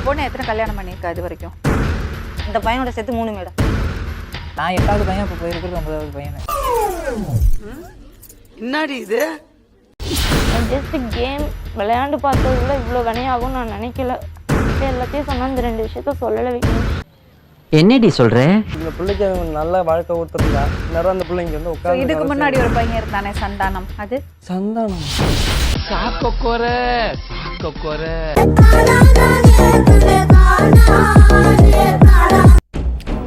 பொண்ணு எத்தனை கல்யாணம் பண்ணியிருக்கா இது வரைக்கும்? இந்த பையனோட சேர்த்து 3 மேடம். நான் 8வது பையன், இப்போ போயிருக்கிறது 9வது பையன். என்னடி இது? ஜஸ்ட் கேம் விளையாண்டு பார்த்ததுல இவ்வளோ வினையாகும் நான் நினைக்கல. எல்லாத்தையும் சொன்னா இந்த 2 விஷயத்த சொல்லலை வைக்கணும். என்னடி சொல்ற? இந்த பிள்ளைக்கு நல்ல வாழ்க்கை கொடுத்துருந்தா நேரம் அந்த பிள்ளைங்க வந்து உட்காந்து. இதுக்கு முன்னாடி ஒரு பையன் இருந்தானே சந்தானம், அது சந்தானம்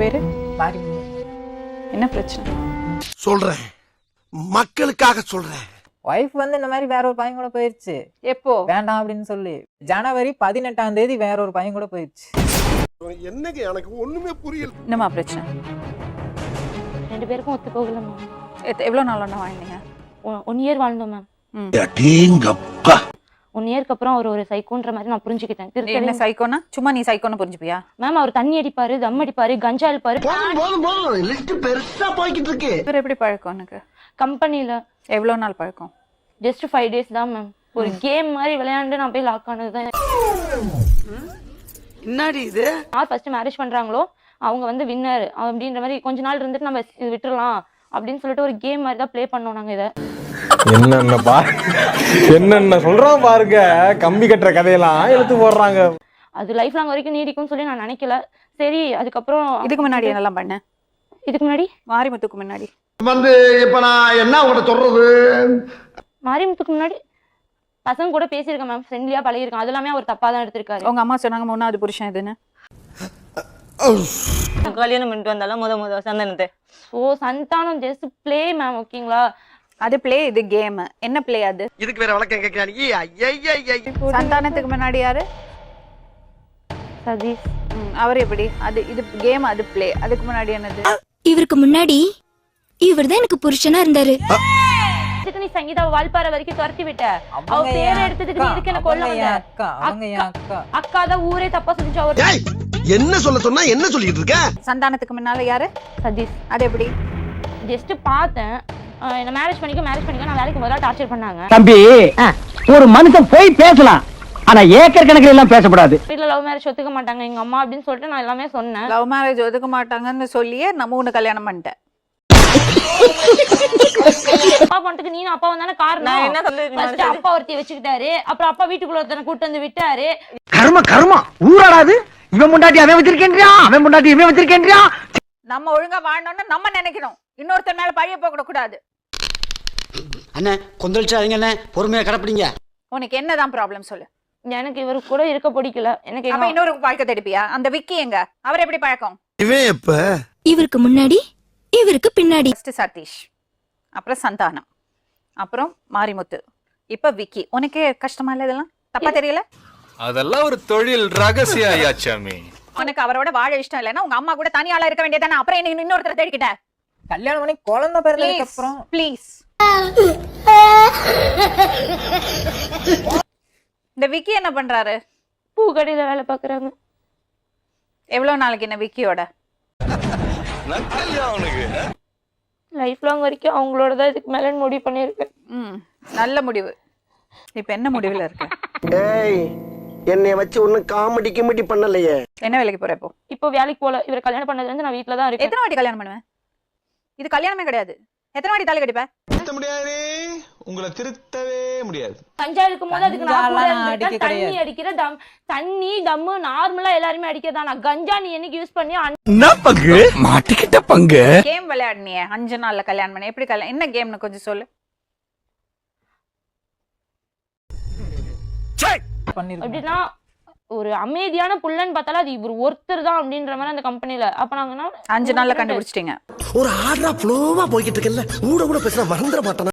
பேரு மாறி. என்ன பிரச்சனை? சொல்றேன், மக்களுக்காக சொல்றேன். ஒய்ஃப் வந்து இந்த மாதிரி வேற ஒரு பையன் கூட போயிருச்சு. எப்போ? வேண்டாம் அப்படின்னு சொல்லி ஜனவரி 18ஆம் தேதி வேற ஒரு பையன் கூட போயிருச்சு. என்னங்க எனக்கு ஒண்ணுமே புரியல. என்னம்மா பிரச்சனை? 2 பேருக்கும் ஒத்து போகல மேம். எவ்வளோ நாள் ஒன்றா வாழ்ந்தீங்க? 1 இயர் வாழ்ந்தோம் மேம். 1 இயர்க்கு அப்புறம் அவர் ஒரு சைக்கோன்ற மாதிரி நான் புரிஞ்சுக்கிட்டேன். என்ன சைக்கோனா? சும்மா நீ சைக்கோன்னு புரிஞ்சுப்பியா? மேம் அவர் தண்ணி அடிப்பாரு, தம் அடிப்பாரு, கஞ்சா அடிப்பாரு. லிஸ்ட் பெருசா போய்கிட்டு இருக்கு. இவர் எப்படி பழக்கம் உனக்கு? கம்பெனில எவ்வளோ நாள் பழக்கம்? ஜஸ்ட் 5 days தான் மேம். ஒரு கேம் மாதிரி விளையாண்டு நான் போய் லாக் ஆனது தான். என்னடி இது? யார் ஃபர்ஸ்ட் மேரேஜ் பண்றாங்களோ அவங்க வந்து வின்னர் அப்படின்ற மாதிரி கொஞ்ச நாள் இருந்துட்டு நம்ம இது விட்டுறலாம் அப்படின்னு சொல்லிட்டு ஒரு கேம் மாதிரி தான் ப்ளே பண்ணோம் நாங்க. இதை என்னென்ன சொல்றான் பாருங்க, கம்பி கட்டுற கதையெல்லாம் எடுத்து போடுறாங்க. அது லைஃப் லாங் வரைக்கும் நீடிக்கும்னு சொல்லி நான் நினைக்கல. சரி, அதுக்கப்புறம் இதுக்கு முன்னாடி என்னெல்லாம் பண்ண? இதுக்கு முன்னாடி மாரிமுத்துக்கு முன்னாடி வந்து இப்ப நான் என்ன உங்கள்கிட்ட சொல்றது? மாரிமுத்துக்கு முன்னாடி பசங்க கூட பேசியிருக்கேன் மேம், ஃப்ரெண்ட்லியா பழகிருக்கேன். அது எல்லாமே அவர் தப்பா தான் எடுத்திருக்காரு. உங்க அம்மா சொன்னாங்க 3வது புருஷன் இதுன்னு. கல்யாணம் பண்ணிட்டு வந்தாலும் முத சந்தானத்தை. ஓ, சந்தானம் ஜஸ்ட் ப்ளே மேம், ஓகேங்களா? அது பிளே, இது கேம். என்ன பிளே அது? இதுக்கு வேற வழக்கம் கேட்கிறாங்க. சந்தானத்துக்கு முன்னாடி யாரு? சதீஷ். அவர் எப்படி? அது இது கேம், அது பிளே. அதுக்கு முன்னாடி என்னது? இவருக்கு முன்னாடி இவர்தான் எனக்கு புருஷனா இருந்தாரு. இதுக்கு நீ சங்கீதாவை வால்பாறை வரைக்கும் துரத்தி விட்ட. அவ பேரை எடுத்ததுக்கு நீ இதுக்கு என்ன கொல்ல வந்த? அக்கா தான் ஊரே தப்பா சொல்லிச்சு. அவர் என்ன சொல்ல சொன்னா என்ன சொல்லிட்டு இருக்க? சந்தானத்துக்கு முன்னால யாரு? சதீஷ். அது எப்படி? ஜஸ்ட் பார்த்தேன், என்ன மேரேஜ் பண்ணிக்க நான் வேலைக்கு முதல்ல டார்ச்சர் பண்ணாங்க. தம்பி, ஒரு மனுஷன் போய் பேசலாம், ஆனா ஏக்கர் கணக்கில் எல்லாம் பேசப்படாது. வீட்டுல லவ் மேரேஜ் ஒத்துக்க மாட்டாங்க எங்க அம்மா அப்படின்னு சொல்லிட்டு நான் எல்லாமே சொன்னேன். லவ் மேரேஜ் ஒதுக்க மாட்டாங்கன்னு சொல்லியே நம்ம 3 கல்யாணம் பண்ணிட்டேன். அப்பா பண்ணிட்டு நீனும் அப்பா வந்தானே காரணம். என்ன சொல்லுங்க? அப்பா ஒருத்தி வச்சுக்கிட்டாரு, அப்புறம் அப்பா வீட்டுக்குள்ள ஒருத்தனை கூட்டு வந்து விட்டாரு. கர்ம ஊராடாது. இவன் முண்டாட்டி அவன் வச்சிருக்கேன்றியா, அவன் முண்டாட்டி இவன் வச்சிருக்கேன்றியா. நம்ம ஒழுங்கா வாழணும்னு நம்ம நினைக்கணும், இன்னொருத்தர் மேல பழிய போக கூடாது. அண்ணே கொந்தளிச்சாதீங்க அண்ணே, பொறுமையா கடப்பிடிங்க. உனக்கு என்னதான் ப்ராப்ளம் சொல்லு? எனக்கு இவரு கூட இருக்க பிடிக்கல. எனக்கு அப்ப இன்னொரு பழக்க தடுப்பியா? அந்த விக்கி எங்க? அவர் எப்படி பழக்கம்? இவன் எப்ப? இவருக்கு முன்னாடி இவருக்கு பின்னாடி. ஃபர்ஸ்ட் சதீஷ், அப்புறம் சந்தானம், அப்புறம் மாரிமுத்து, இப்ப விக்கி. உனக்கே கஷ்டமா இல்ல? இதெல்லாம் தப்பா தெரியல? அதெல்லாம் ஒரு தொழில் ரகசியம் ஐயாச்சாமி. உனக்கு அவரோட வாழ இஷ்டம் இல்லைன்னா உங்க அம்மா கூட தனி ஆளா இருக்க வேண்டியதானே? அப்புறம் என்ன இன்னொருத்தர தேடிக்கிட்ட? கல்யாணம் பண்ணி குழந்தை பிறந்ததுக்கு அப்புறம் ப்ளீஸ். இந்த விக்கி என்ன பண்றாரு? பூ கடையில வேலை பாக்குறாங்க. எவ்வளவு நாளைக்கு என்ன விக்கியோட? லைஃப் லாங் வரைக்கும் அவங்களோட தான். இதுக்கு மேல முடிவு பண்ணிருக்கேன். நல்ல முடிவு. இப்ப என்ன முடிவுல இருக்க? டேய், என்னைய வச்சு ஒண்ணும் காமெடி கிமெடி பண்ணலையே. என்ன வேலைக்கு போற இப்போ? இப்போ வேலைக்கு போல. இவர் கல்யாணம் பண்ணதுல இருந்து நான் வீட்டுல தான் இருக்கேன். எத்தனை வாட்டி கல்யாணம் பண்ணுவேன்? இது கல்யாணமே கிடையாது. எத்தனை வாட்டி தாலி கட்டிப்ப? திருத்த முடியாது, உங்களை திருத்தவே முடியாது. கஞ்சா இருக்கும் போது அதுக்கு நான் கூட இருந்திருக்கேன். தண்ணி அடிக்கிற தண்ணி தம்மு நார்மலா எல்லாருமே அடிக்கிறதா. நான் கஞ்சா நீ என்னைக்கு யூஸ் பண்ணி என்ன பங்கு மாட்டிக்கிட்ட பங்கு? கேம் விளையாடுனியே 5 நாள்ல கல்யாணம் பண்ண. எப்படி கல்யாணம்? என்ன கேம்னு கொஞ்சம் சொல்லு. எப்படின்னா ஒரு அமைதியான புள்ளன்னு பார்த்தாலும் அது இவர் ஒருத்தர் தான் அப்படின்ற மாதிரி அந்த கம்பெனில. அப்ப நாங்க 5 நாள்ல கண்டுபிடிச்சிட்டீங்க. ஒரு ஆர்டரா ஃப்ளோவா போய்கிட்டு இருக்கல, ஊட பேசினா மறந்துட மாட்டானா?